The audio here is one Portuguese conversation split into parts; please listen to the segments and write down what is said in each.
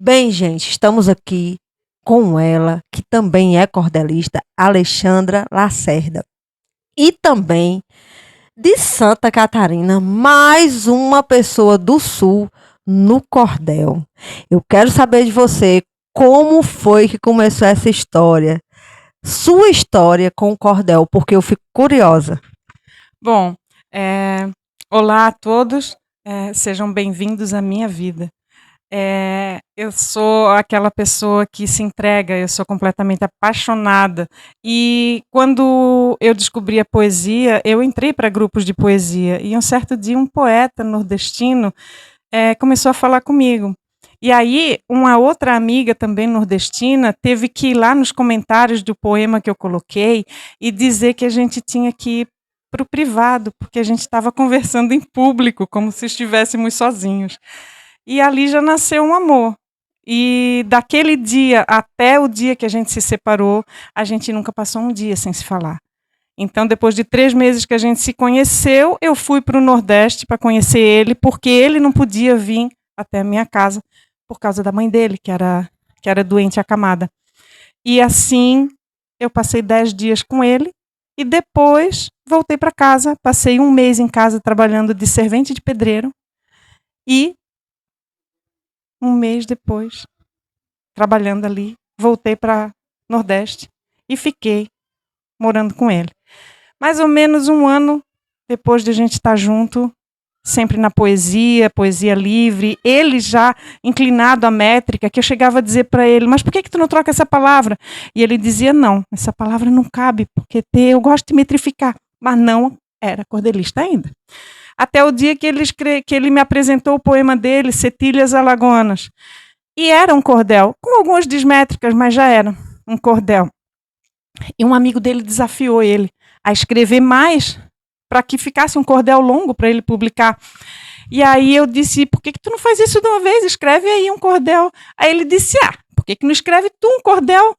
Bem, gente, estamos aqui com ela, que também é cordelista, Alexandra Lacerda. E também de Santa Catarina, mais uma pessoa do Sul no cordel. Eu quero saber de você como foi que começou essa história, sua história com o cordel, porque eu fico curiosa. Bom, olá a todos, sejam bem-vindos à minha vida. Eu sou aquela pessoa que se entrega, eu sou completamente apaixonada. E quando eu descobri a poesia, eu entrei para grupos de poesia. E um certo dia, um poeta nordestino começou a falar comigo. E aí, uma outra amiga também nordestina teve que ir lá nos comentários do poema que eu coloquei e dizer que a gente tinha que ir para o privado, porque a gente estava conversando em público, como se estivéssemos sozinhos. E ali já nasceu um amor. E daquele dia até o dia que a gente se separou, a gente nunca passou um dia sem se falar. Então, depois de 3 meses que a gente se conheceu, eu fui para o Nordeste para conhecer ele, porque ele não podia vir até a minha casa por causa da mãe dele, que era doente acamada. E assim, eu passei 10 dias com ele e depois voltei para casa, passei 1 mês em casa trabalhando de servente de pedreiro e 1 mês depois, trabalhando ali, voltei para Nordeste e fiquei morando com ele. Mais ou menos 1 ano depois de a gente estar junto, sempre na poesia, poesia livre, ele já inclinado à métrica, que eu chegava a dizer para ele, mas por que tu não troca essa palavra? E ele dizia, não, essa palavra não cabe, porque eu gosto de metrificar, mas não era cordelista ainda. Até o dia que ele me apresentou o poema dele, Cetílias Alagoanas, e era um cordel, com algumas desmétricas, mas já era um cordel. E um amigo dele desafiou ele a escrever mais para que ficasse um cordel longo para ele publicar. E aí eu disse, por que tu não faz isso de uma vez? Escreve aí um cordel. Aí ele disse, por que não escreve tu um cordel?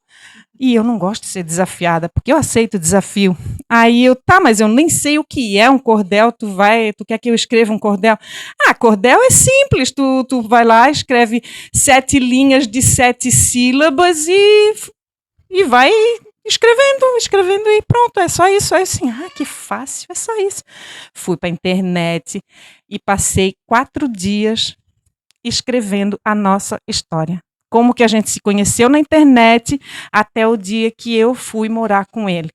E eu não gosto de ser desafiada, porque eu aceito o desafio. Aí mas eu nem sei o que é um cordel, tu quer que eu escreva um cordel? Cordel é simples, tu vai lá, escreve 7 linhas de 7 sílabas e vai escrevendo e pronto, é só isso. Aí assim, que fácil, é só isso. Fui para a internet e passei 4 dias escrevendo a nossa história. Como que a gente se conheceu na internet até o dia que eu fui morar com ele.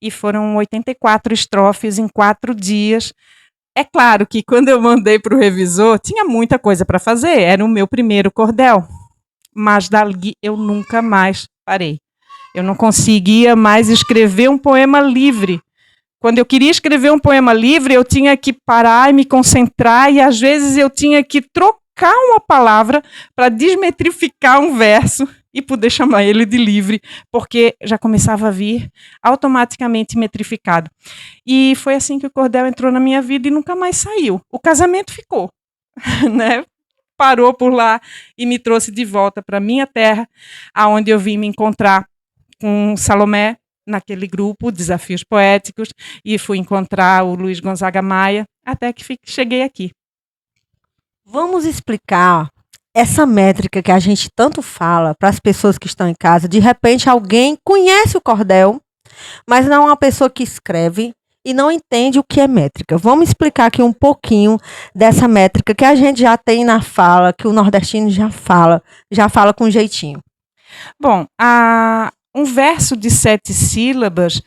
E foram 84 estrofes em 4 dias. É claro que quando eu mandei para o revisor, tinha muita coisa para fazer, era o meu primeiro cordel. Mas dali eu nunca mais parei. Eu não conseguia mais escrever um poema livre. Quando eu queria escrever um poema livre, eu tinha que parar e me concentrar, e às vezes eu tinha que trocar uma palavra para desmetrificar um verso e poder chamar ele de livre, porque já começava a vir automaticamente metrificado. E foi assim que o cordel entrou na minha vida e nunca mais saiu. O casamento ficou, né? Parou por lá e me trouxe de volta para minha terra, aonde eu vim me encontrar com Salomé, naquele grupo, Desafios Poéticos, e fui encontrar o Luiz Gonzaga Maia, até que cheguei aqui. Vamos explicar essa métrica que a gente tanto fala para as pessoas que estão em casa. De repente, alguém conhece o cordel, mas não é uma pessoa que escreve e não entende o que é métrica. Vamos explicar aqui um pouquinho dessa métrica que a gente já tem na fala, que o nordestino já fala com jeitinho. Bom, um verso de 7 sílabas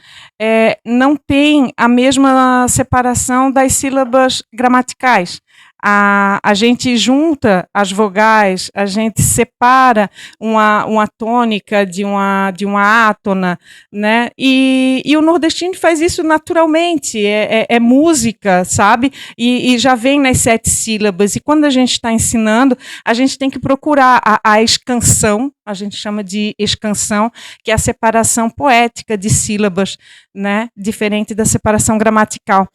não tem a mesma separação das sílabas gramaticais. A gente junta as vogais, a gente separa uma tônica de uma átona, né? E o nordestino faz isso naturalmente, é música, sabe? E já vem nas 7 sílabas. E quando a gente está ensinando, a gente tem que procurar a escansão, a gente chama de escansão, que é a separação poética de sílabas, né? Diferente da separação gramatical.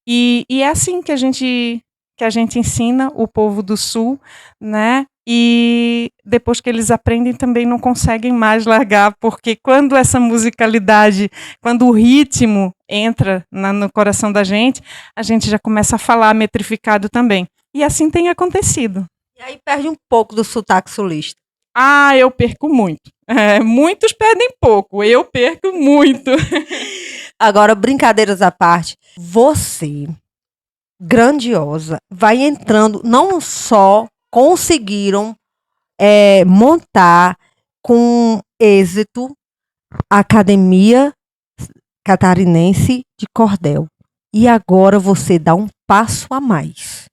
E é assim que a gente ensina o povo do Sul, né? E depois que eles aprendem também não conseguem mais largar, porque quando essa musicalidade, quando o ritmo entra no coração da gente, a gente já começa a falar metrificado também. E assim tem acontecido. E aí perde um pouco do sotaque sulista. Eu perco muito. Muitos perdem pouco, eu perco muito. Agora, brincadeiras à parte, você, grandiosa, vai entrando, não só conseguiram montar com êxito a Academia Catarinense de Cordel. E agora você dá um passo a mais.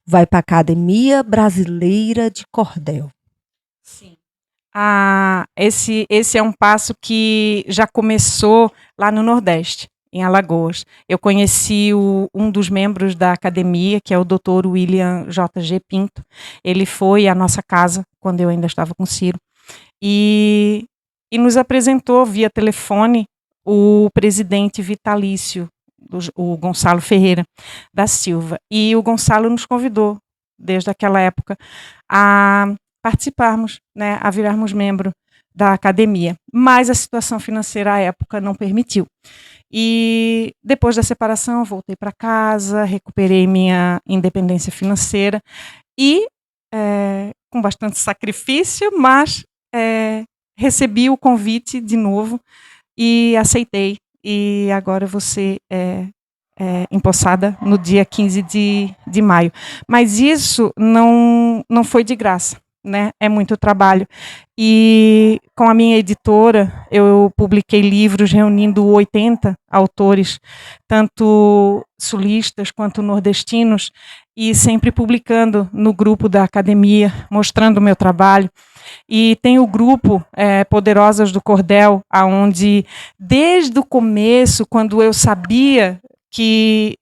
Vai para a Academia Brasileira de Cordel. Sim. Esse é um passo que já começou lá no Nordeste, em Alagoas. Eu conheci um dos membros da academia, que é o Dr. William J.G. Pinto. Ele foi à nossa casa, quando eu ainda estava com o Ciro, e nos apresentou via telefone o presidente vitalício, o Gonçalo Ferreira da Silva. E o Gonçalo nos convidou, desde aquela época, a participarmos, né, a virarmos membro da academia. Mas a situação financeira à época não permitiu. E depois da separação, voltei para casa, recuperei minha independência financeira e, com bastante sacrifício, mas recebi o convite de novo e aceitei. E agora você empossada no dia 15 de maio. Mas isso não foi de graça, né? É muito trabalho. E com a minha editora, eu publiquei livros reunindo 80 autores, tanto sulistas quanto nordestinos, e sempre publicando no grupo da academia, mostrando o meu trabalho. E tem o grupo Poderosas do Cordel, onde desde o começo, quando eu sabia que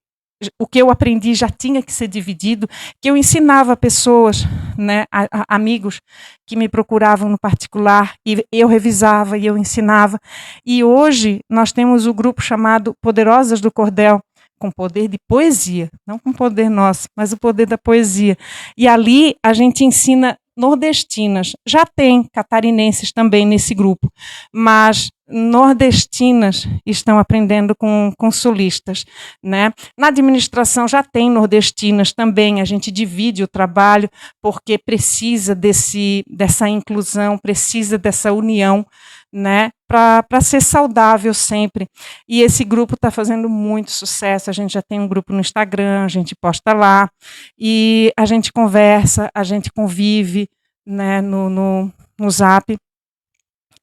o que eu aprendi já tinha que ser dividido, que eu ensinava pessoas, né, amigos que me procuravam no particular, e eu revisava e eu ensinava. E hoje nós temos o grupo chamado Poderosas do Cordel, com poder de poesia, não com poder nosso, mas o poder da poesia. E ali a gente ensina nordestinas, já tem catarinenses também nesse grupo, mas nordestinas estão aprendendo com sulistas, né? Na administração já tem nordestinas também, a gente divide o trabalho porque precisa dessa inclusão, precisa dessa união, né, para ser saudável sempre. E esse grupo está fazendo muito sucesso, a gente já tem um grupo no Instagram, a gente posta lá, e a gente conversa, a gente convive, né, no Zap.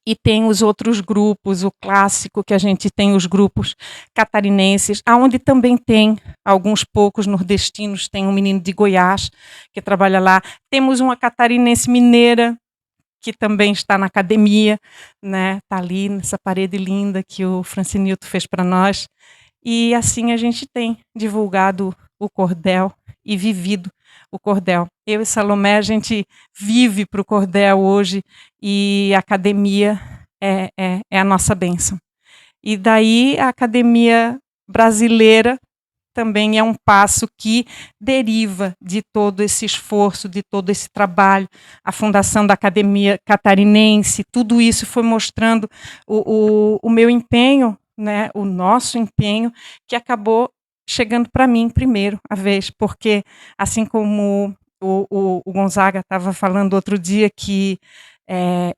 E tem os outros grupos, o clássico, que a gente tem os grupos catarinenses, aonde também tem alguns poucos nordestinos, tem um menino de Goiás que trabalha lá, temos uma catarinense mineira, que também está na academia, né? Está ali nessa parede linda que o Francinilto fez para nós. E assim a gente tem divulgado o cordel e vivido o cordel. Eu e Salomé, a gente vive para o cordel hoje e a academia é a nossa bênção. E daí a academia brasileira também é um passo que deriva de todo esse esforço, de todo esse trabalho. A fundação da Academia Catarinense, tudo isso foi mostrando o meu empenho, né, o nosso empenho, que acabou chegando para mim primeiro a vez, porque assim como o Gonzaga estava falando outro dia que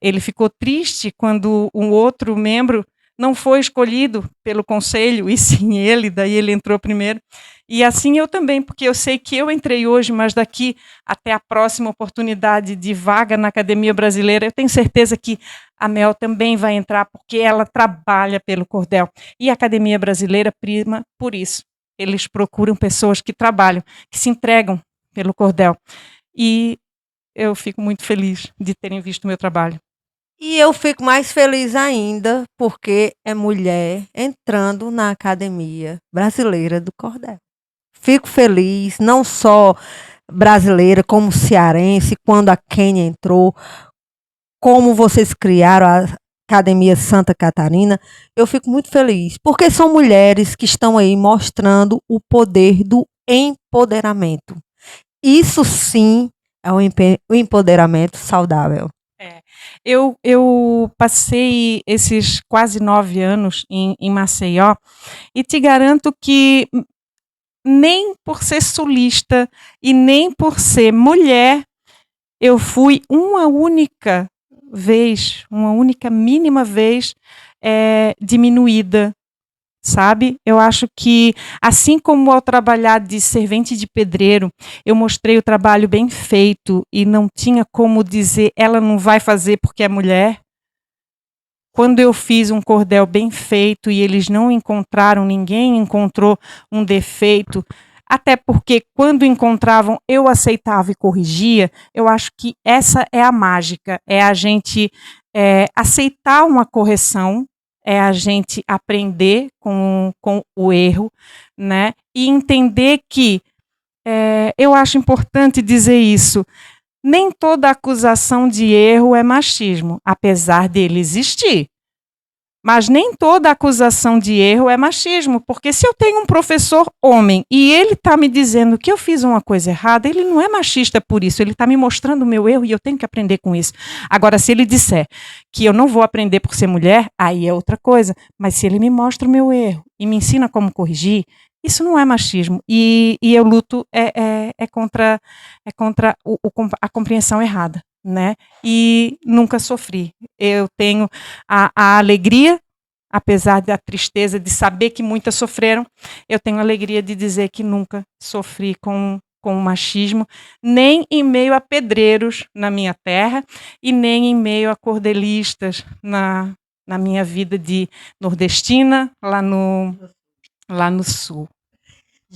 ele ficou triste quando um outro membro não foi escolhido pelo conselho, e sim ele, daí ele entrou primeiro. E assim eu também, porque eu sei que eu entrei hoje, mas daqui até a próxima oportunidade de vaga na Academia Brasileira, eu tenho certeza que a Mel também vai entrar, porque ela trabalha pelo cordel. E a Academia Brasileira prima por isso. Eles procuram pessoas que trabalham, que se entregam pelo cordel. E eu fico muito feliz de terem visto o meu trabalho. E eu fico mais feliz ainda porque é mulher entrando na Academia Brasileira do Cordel. Fico feliz, não só brasileira, como cearense, quando a Kênia entrou, como vocês criaram a Academia Santa Catarina. Eu fico muito feliz, porque são mulheres que estão aí mostrando o poder do empoderamento. Isso sim é o empoderamento saudável. Eu passei esses quase 9 anos em Maceió e te garanto que nem por ser sulista e nem por ser mulher eu fui uma única vez, uma única mínima vez diminuída, sabe? Eu acho que, assim como ao trabalhar de servente de pedreiro, eu mostrei o trabalho bem feito e não tinha como dizer, ela não vai fazer porque é mulher. Quando eu fiz um cordel bem feito e eles não encontraram, ninguém encontrou um defeito, até porque quando encontravam eu aceitava e corrigia, eu acho que essa é a mágica, é a gente aceitar uma correção, é a gente aprender com o erro, né? E entender que, eu acho importante dizer isso, nem toda acusação de erro é machismo, apesar dele existir. Mas nem toda acusação de erro é machismo, porque se eu tenho um professor homem e ele está me dizendo que eu fiz uma coisa errada, ele não é machista por isso, ele está me mostrando o meu erro e eu tenho que aprender com isso. Agora, se ele disser que eu não vou aprender por ser mulher, aí é outra coisa. Mas se ele me mostra o meu erro e me ensina como corrigir, isso não é machismo. E eu luto contra a compreensão errada, né? E nunca sofri. Eu tenho a alegria, apesar da tristeza de saber que muitas sofreram, eu tenho a alegria de dizer que nunca sofri com o machismo, nem em meio a pedreiros na minha terra e nem em meio a cordelistas na minha vida de nordestina lá no sul.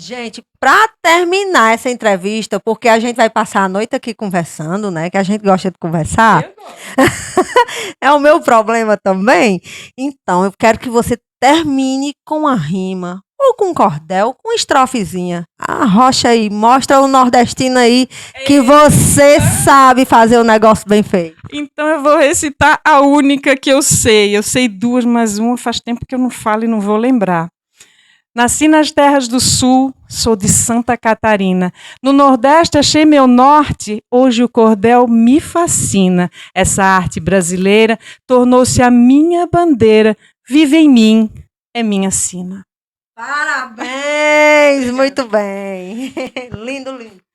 Gente, para terminar essa entrevista, porque a gente vai passar a noite aqui conversando, né? Que a gente gosta de conversar. É o meu problema também. Então, eu quero que você termine com a rima, ou com um cordel, com uma estrofezinha. Arrocha aí, mostra o nordestino aí que você sabe fazer o negócio bem feito. Então eu vou recitar a única que eu sei. Eu sei duas, mas uma faz tempo que eu não falo e não vou lembrar. Nasci nas terras do sul, sou de Santa Catarina. No Nordeste achei meu norte, hoje o cordel me fascina. Essa arte brasileira tornou-se a minha bandeira. Vive em mim, é minha sina. Parabéns, muito bem. Lindo, lindo.